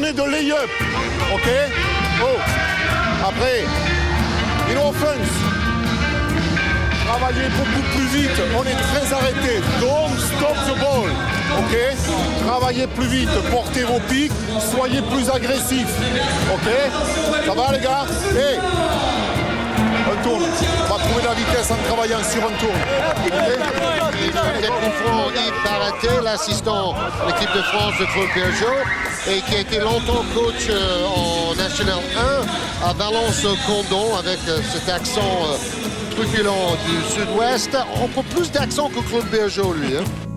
fait de lay-up. Ok? Oh. Après, in offense. Travaillez beaucoup plus vite. On est très arrêté. Don't stop the ball. Ok? Travaillez plus vite. Portez vos pics. Soyez plus agressifs. Ok? Ça va les gars? Hey. Un tour. On va trouver la vitesse en travaillant sur un tour. Peut-être comprendre Yves Baratet, l'assistant de l'équipe de France de football Peugeot, et qui a été longtemps coach en Nationale 1 à Valence-Condon avec cet accent truculent du sud-ouest. On prend plus d'accent que Claude Bergeau, lui. Hein.